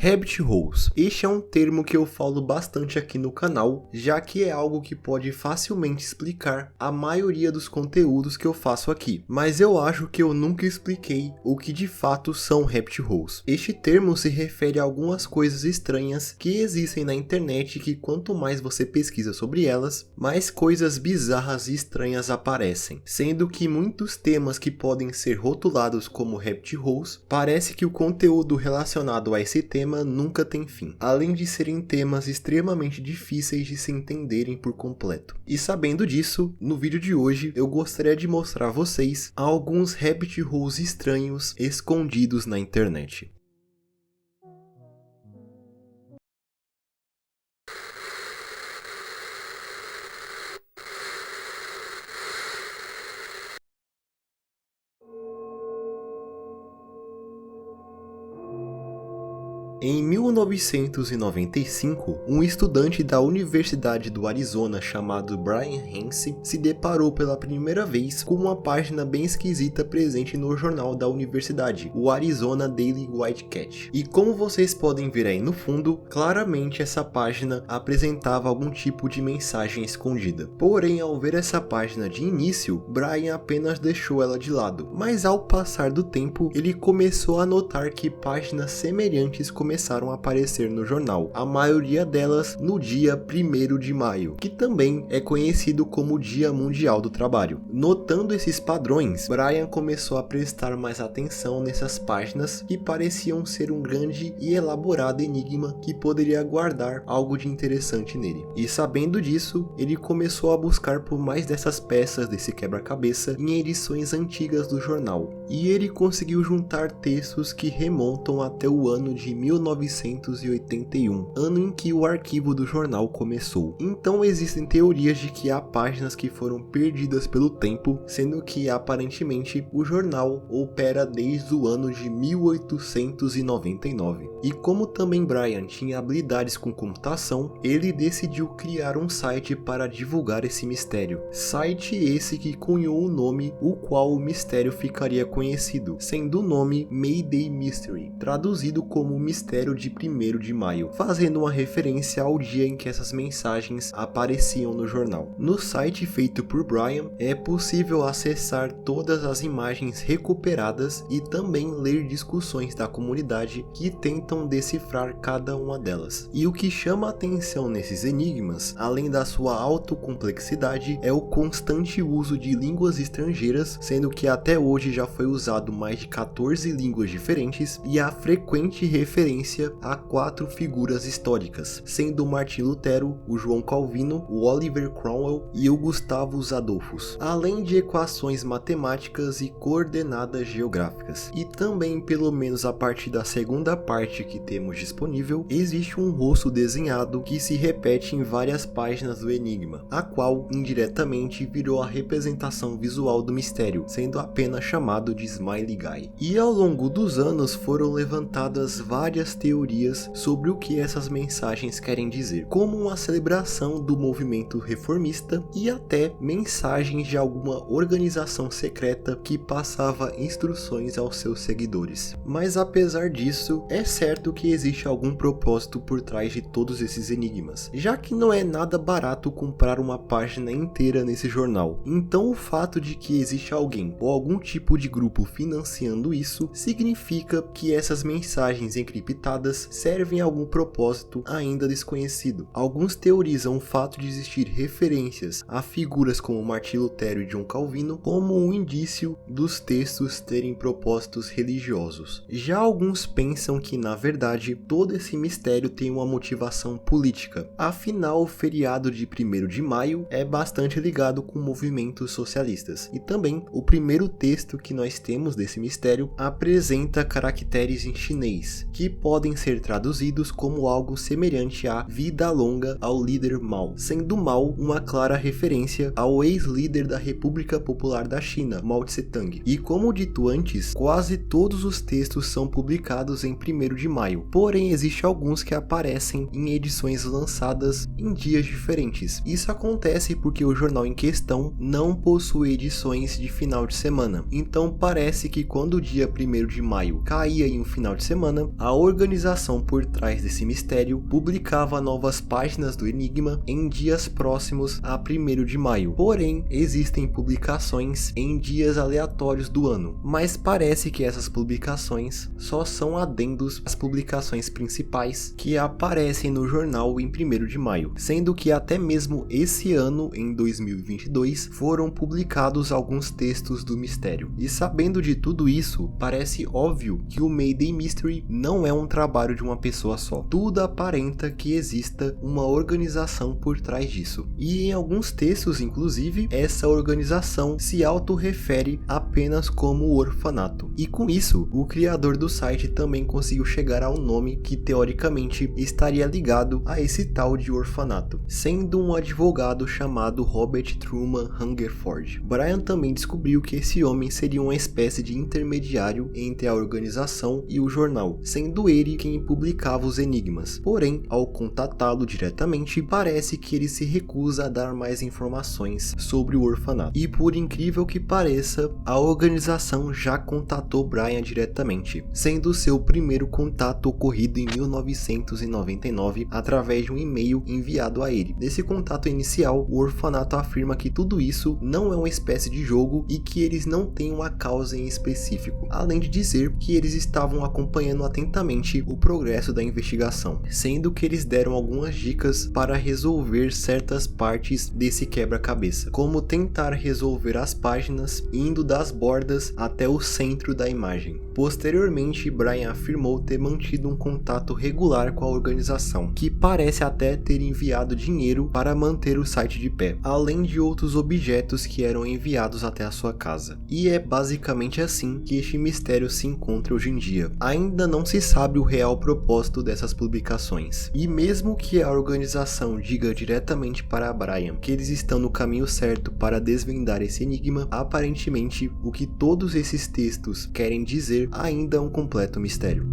Rabbit holes. Este é um termo que eu falo bastante aqui no canal, já que é algo que pode facilmente explicar a maioria dos conteúdos que eu faço aqui. Mas eu acho que eu nunca expliquei o que de fato são rabbit holes. Este termo se refere a algumas coisas estranhas que existem na internet que quanto mais você pesquisa sobre elas, mais coisas bizarras e estranhas aparecem. Sendo que muitos temas que podem ser rotulados como rabbit holes, parece que o conteúdo relacionado a esse tema nunca tem fim, além de serem temas extremamente difíceis de se entenderem por completo. E sabendo disso, no vídeo de hoje eu gostaria de mostrar a vocês alguns rabbit holes estranhos escondidos na internet. Em 1995, um estudante da Universidade do Arizona chamado Brian Hansen se deparou pela primeira vez com uma página bem esquisita presente no jornal da universidade, o Arizona Daily Wildcat. E como vocês podem ver aí no fundo, claramente essa página apresentava algum tipo de mensagem escondida. Porém, ao ver essa página de início, Brian apenas deixou ela de lado. Mas ao passar do tempo, ele começou a notar que páginas semelhantes começaram a aparecer no jornal, a maioria delas no dia 1º de maio, que também é conhecido como Dia Mundial do Trabalho. Notando esses padrões, Brian começou a prestar mais atenção nessas páginas que pareciam ser um grande e elaborado enigma que poderia guardar algo de interessante nele. E sabendo disso, ele começou a buscar por mais dessas peças desse quebra-cabeça em edições antigas do jornal. E ele conseguiu juntar textos que remontam até o ano de 1981, ano em que o arquivo do jornal começou. Então existem teorias de que há páginas que foram perdidas pelo tempo, sendo que aparentemente o jornal opera desde o ano de 1899. E como também Brian tinha habilidades com computação, ele decidiu criar um site para divulgar esse mistério. Site esse que cunhou o nome o qual o mistério ficaria conhecido, sendo o nome Mayday Mystery, traduzido como Mistério de 1º de maio, fazendo uma referência ao dia em que essas mensagens apareciam no jornal. No site feito por Brian, é possível acessar todas as imagens recuperadas e também ler discussões da comunidade que tentam decifrar cada uma delas. E o que chama a atenção nesses enigmas, além da sua autocomplexidade, é o constante uso de línguas estrangeiras, sendo que até hoje já foi usado mais de 14 línguas diferentes, e a frequente referência a 4 figuras históricas, sendo o Martim Lutero, o João Calvino, o Oliver Cromwell e o Gustavus Adolphus, além de equações matemáticas e coordenadas geográficas. E também, pelo menos a partir da segunda parte que temos disponível, existe um rosto desenhado que se repete em várias páginas do enigma, a qual indiretamente virou a representação visual do mistério, sendo apenas chamado de Smiley Guy. E ao longo dos anos foram levantadas várias teorias sobre o que essas mensagens querem dizer, como uma celebração do movimento reformista e até mensagens de alguma organização secreta que passava instruções aos seus seguidores. Mas apesar disso, é certo que existe algum propósito por trás de todos esses enigmas, já que não é nada barato comprar uma página inteira nesse jornal. Então o fato de que existe alguém ou algum tipo de grupo financiando isso significa que essas mensagens encriptadas servem a algum propósito ainda desconhecido. Alguns teorizam o fato de existir referências a figuras como Martim Lutero e João Calvino como um indício dos textos terem propósitos religiosos. Já alguns pensam que, na verdade, todo esse mistério tem uma motivação política. Afinal, o feriado de 1º de maio é bastante ligado com movimentos socialistas. E também, o primeiro texto que nós temos desse mistério apresenta caracteres em chinês, que podem ser traduzidos como algo semelhante a vida longa ao líder Mao, sendo Mao uma clara referência ao ex-líder da República Popular da China, Mao Tse-tung. E como dito antes, quase todos os textos são publicados em 1º de maio, porém existem alguns que aparecem em edições lançadas em dias diferentes. Isso acontece porque o jornal em questão não possui edições de final de semana, então parece que quando o dia 1º de maio caía em um final de semana, a organização por trás desse mistério publicava novas páginas do enigma em dias próximos a 1º de maio, porém existem publicações em dias aleatórios do ano, mas parece que essas publicações só são adendos às publicações principais que aparecem no jornal em 1º de maio, sendo que até mesmo esse ano, em 2022, foram publicados alguns textos do mistério. E sabendo de tudo isso, parece óbvio que o Mayday Mystery não é um trabalho de uma pessoa só. Tudo aparenta que exista uma organização por trás disso. E em alguns textos, inclusive, essa organização se autorrefere apenas como o orfanato. E com isso, o criador do site também conseguiu chegar ao nome que teoricamente estaria ligado a esse tal de orfanato, sendo um advogado chamado Robert Truman Hungerford. Brian também descobriu que esse homem seria uma espécie de intermediário entre a organização e o jornal, sendo ele quem publicava os enigmas. Porém, ao contatá-lo diretamente, parece que ele se recusa a dar mais informações sobre o orfanato. E por incrível que pareça, a organização já contatou Brian diretamente, sendo seu primeiro contato ocorrido em 1999 através de um e-mail enviado a ele. Nesse contato inicial, o orfanato afirma que tudo isso não é uma espécie de jogo e que eles não têm uma causa em específico, além de dizer que eles estavam acompanhando atentamente o progresso da investigação, sendo que eles deram algumas dicas para resolver certas partes desse quebra-cabeça, como tentar resolver as páginas indo das bordas até o centro da imagem. Posteriormente, Brian afirmou ter mantido um contato regular com a organização, que parece até ter enviado dinheiro para manter o site de pé, além de outros objetos que eram enviados até a sua casa. E é basicamente assim que este mistério se encontra hoje em dia. Ainda não se sabe o real propósito dessas publicações. E mesmo que a organização diga diretamente para Brian que eles estão no caminho certo para desvendar esse enigma, aparentemente o que todos esses textos querem dizer ainda é um completo mistério.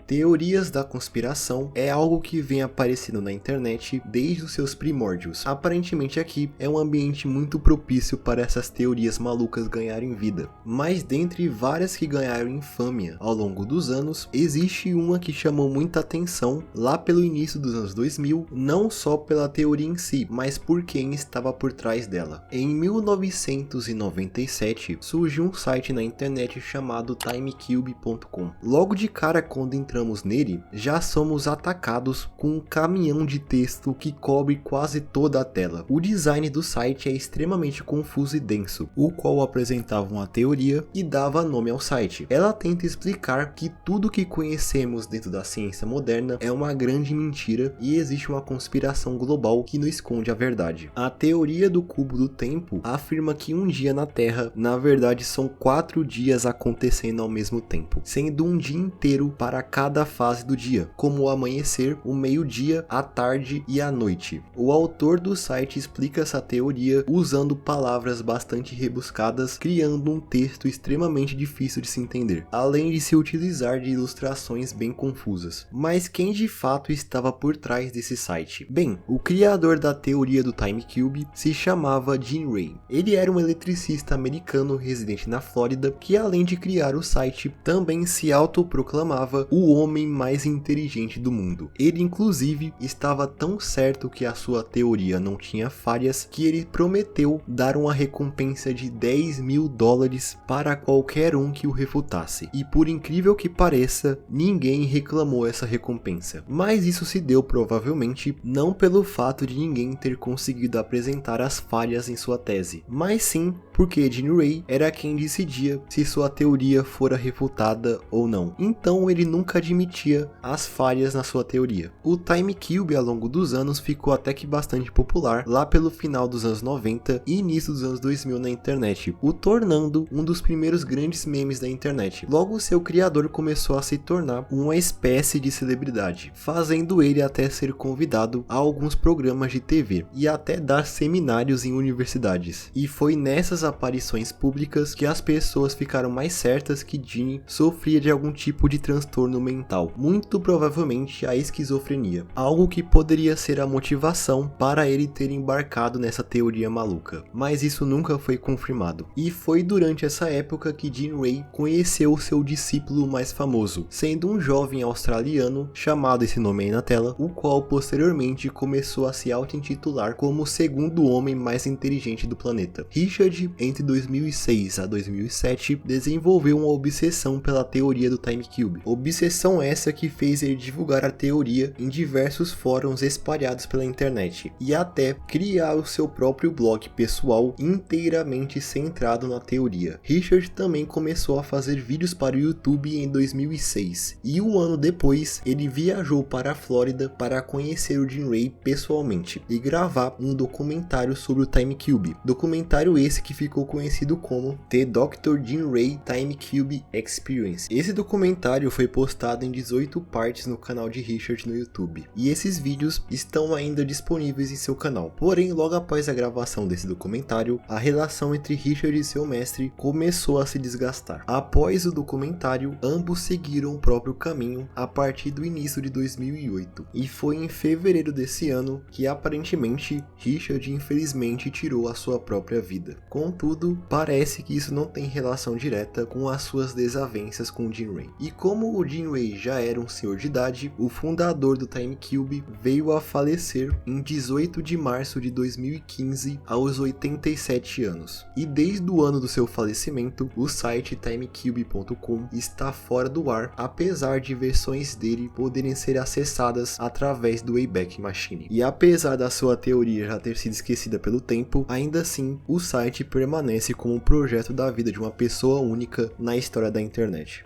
Teorias da conspiração é algo que vem aparecendo na internet desde os seus primórdios. Aparentemente aqui é um ambiente muito propício para essas teorias malucas ganharem vida. Mas dentre várias que ganharam infâmia ao longo dos anos, existe uma que chamou muita atenção lá pelo início dos anos 2000, não só pela teoria em si, mas por quem estava por trás dela. Em 1997, surgiu um site na internet chamado timecube.com. Logo de cara, quando entramos nele, já somos atacados com um caminhão de texto que cobre quase toda a tela. O design do site é extremamente confuso e denso, o qual apresentava uma teoria e dava nome ao site. Ela tenta explicar que tudo que conhecemos dentro da ciência moderna é uma grande mentira e existe uma conspiração global que não esconde a verdade. A teoria do cubo do tempo afirma que um dia na Terra, na verdade, são 4 dias acontecendo ao mesmo tempo, sendo um dia inteiro para cada fase do dia, como o amanhecer, o meio-dia, a tarde e a noite. O autor do site explica essa teoria usando palavras bastante rebuscadas, criando um texto extremamente difícil de se entender, além de se utilizar de ilustrações bem confusas. Mas quem de fato estava por trás desse site? Bem, o criador da teoria do Timecube se chamava Gene Ray. Ele era um eletricista americano residente na Flórida que, além de criar o site, também se autoproclamava o homem mais inteligente do mundo. Ele inclusive estava tão certo que a sua teoria não tinha falhas que ele prometeu dar uma recompensa de $10.000 para qualquer um que o refutasse. E por incrível que pareça, ninguém reclamou essa recompensa. Mas isso se deu provavelmente não pelo fato de ninguém ter conseguido apresentar as falhas em sua tese, mas sim porque Gene Ray era quem decidia se sua teoria fora refutada ou não. Então ele nunca admitia as falhas na sua teoria. O Time Cube ao longo dos anos ficou até que bastante popular lá pelo final dos anos 90 e início dos anos 2000 na internet, o tornando um dos primeiros grandes memes da internet. Logo seu criador começou a se tornar uma espécie de celebridade, fazendo ele até ser convidado a alguns programas de TV e até dar seminários em universidades. E foi nessas aparições públicas que as pessoas ficaram mais certas que Gene sofria de algum tipo de transtorno mental, muito provavelmente a esquizofrenia, algo que poderia ser a motivação para ele ter embarcado nessa teoria maluca, mas isso nunca foi confirmado. E foi durante essa época que Gene Ray conheceu seu discípulo mais famoso, sendo um jovem australiano chamado esse nome aí na tela, o qual posteriormente começou a se auto-intitular como o segundo homem mais inteligente do planeta. Richard, entre 2006 a 2007, desenvolveu uma obsessão pela teoria do Time Cube. Obsessão essa que fez ele divulgar a teoria em diversos fóruns espalhados pela internet e até criar o seu próprio blog pessoal inteiramente centrado na teoria. Richard também começou a fazer vídeos para o YouTube em 2006 e um ano depois ele viajou para a Flórida para conhecer o Gene Ray pessoalmente e gravar um documentário sobre o Time Cube. Documentário esse que ficou conhecido como The Dr. Gene Ray Time Cube Experience. Esse documentário foi postado em 18 partes no canal de Richard no YouTube e esses vídeos estão ainda disponíveis em seu canal. Porém, logo após a gravação desse documentário, a relação entre Richard e seu mestre começou a se desgastar. Após o documentário, ambos seguiram o próprio caminho a partir do início de 2008 e foi em fevereiro desse ano que aparentemente Richard infelizmente tirou a sua própria vida. Contudo, parece que isso não tem relação direta com as suas desavenças com Gene Ray. E como o Gene Ray já era um senhor de idade, o fundador do Time Cube veio a falecer em 18 de março de 2015 aos 87 anos. E desde o ano do seu falecimento, o site timecube.com está fora do ar, apesar de versões dele poderem ser acessadas através do Wayback Machine. E apesar da sua teoria já ter sido esquecida pelo tempo, ainda assim o site permanece como um projeto da vida de uma pessoa única na história da internet.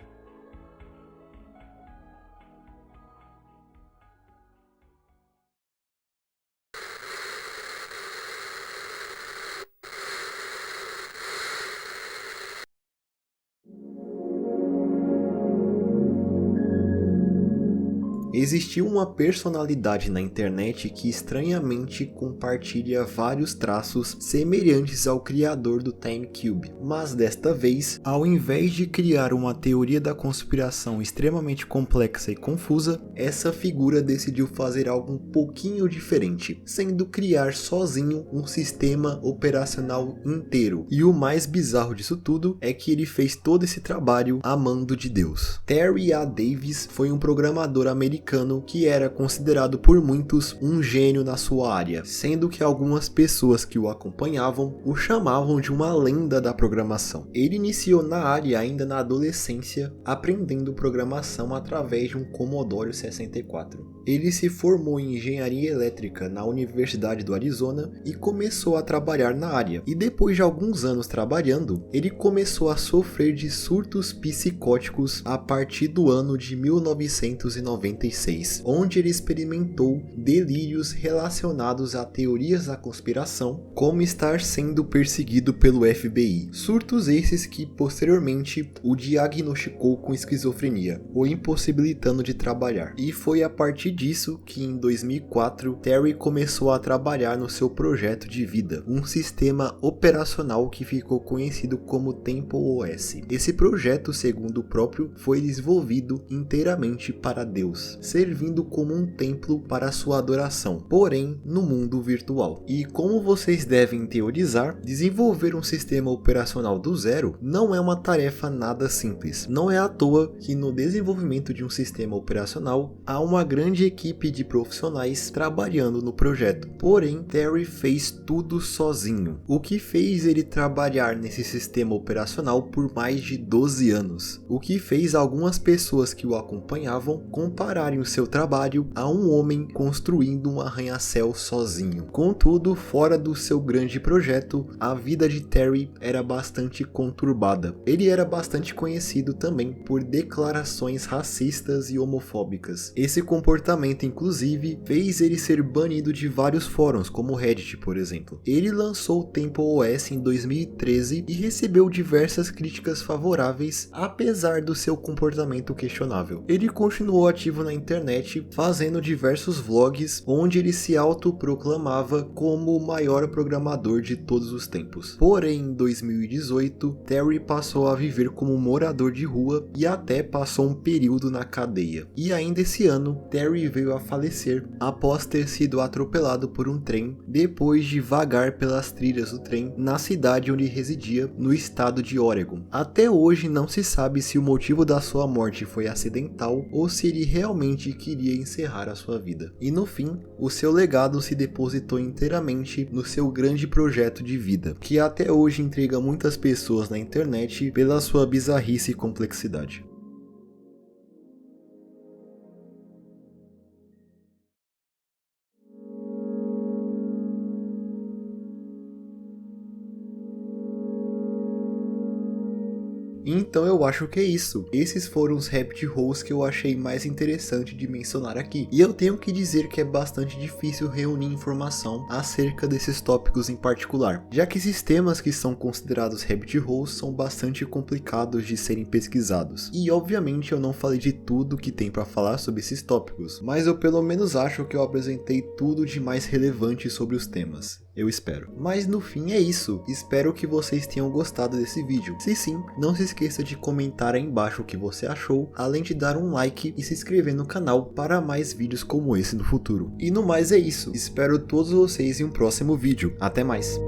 Existiu uma personalidade na internet que estranhamente compartilha vários traços semelhantes ao criador do Time Cube, mas desta vez, ao invés de criar uma teoria da conspiração extremamente complexa e confusa, essa figura decidiu fazer algo um pouquinho diferente, sendo criar sozinho um sistema operacional inteiro. E o mais bizarro disso tudo é que ele fez todo esse trabalho a mando de Deus. Terry A. Davis foi um programador americano que era considerado por muitos um gênio na sua área, sendo que algumas pessoas que o acompanhavam o chamavam de uma lenda da programação. Ele iniciou na área ainda na adolescência, aprendendo programação através de um Commodore 64. Ele se formou em engenharia elétrica na Universidade do Arizona e começou a trabalhar na área. E depois de alguns anos trabalhando, ele começou a sofrer de surtos psicóticos a partir do ano de 1996, onde ele experimentou delírios relacionados a teorias da conspiração, como estar sendo perseguido pelo FBI. Surtos esses que posteriormente o diagnosticou com esquizofrenia, o impossibilitando de trabalhar. E foi a partir disso que em 2004 Terry começou a trabalhar no seu projeto de vida, um sistema operacional que ficou conhecido como Temple OS. Esse projeto, segundo o próprio, foi desenvolvido inteiramente para Deus, servindo como um templo para sua adoração, porém no mundo virtual. E como vocês devem teorizar, desenvolver um sistema operacional do zero não é uma tarefa nada simples. Não é à toa que no desenvolvimento de um sistema operacional há uma grande grande equipe de profissionais trabalhando no projeto. Porém, Terry fez tudo sozinho, o que fez ele trabalhar nesse sistema operacional por mais de 12 anos, o que fez algumas pessoas que o acompanhavam compararem o seu trabalho a um homem construindo um arranha-céu sozinho. Contudo, fora do seu grande projeto, a vida de Terry era bastante conturbada. Ele era bastante conhecido também por declarações racistas e homofóbicas. Esse comportamento, inclusive, fez ele ser banido de vários fóruns, como o Reddit, por exemplo. Ele lançou o TempleOS em 2013 e recebeu diversas críticas favoráveis, apesar do seu comportamento questionável. Ele continuou ativo na internet, fazendo diversos vlogs, onde ele se autoproclamava como o maior programador de todos os tempos. Porém, em 2018, Terry passou a viver como morador de rua e até passou um período na cadeia. E ainda esse ano, Terry veio a falecer após ter sido atropelado por um trem depois de vagar pelas trilhas do trem na cidade onde residia, no estado de Oregon. Até hoje não se sabe se o motivo da sua morte foi acidental ou se ele realmente queria encerrar a sua vida. E no fim, o seu legado se depositou inteiramente no seu grande projeto de vida, que até hoje intriga muitas pessoas na internet pela sua bizarrice e complexidade. Então eu acho que é isso. Esses foram os rabbit holes que eu achei mais interessante de mencionar aqui. E eu tenho que dizer que é bastante difícil reunir informação acerca desses tópicos em particular, já que esses temas que são considerados rabbit holes são bastante complicados de serem pesquisados. E obviamente eu não falei de tudo que tem para falar sobre esses tópicos, mas eu pelo menos acho que eu apresentei tudo de mais relevante sobre os temas. Eu espero. Mas no fim é isso. Espero que vocês tenham gostado desse vídeo. Se sim, não se esqueça de comentar aí embaixo o que você achou, além de dar um like e se inscrever no canal para mais vídeos como esse no futuro. E no mais é isso. Espero todos vocês em um próximo vídeo. Até mais.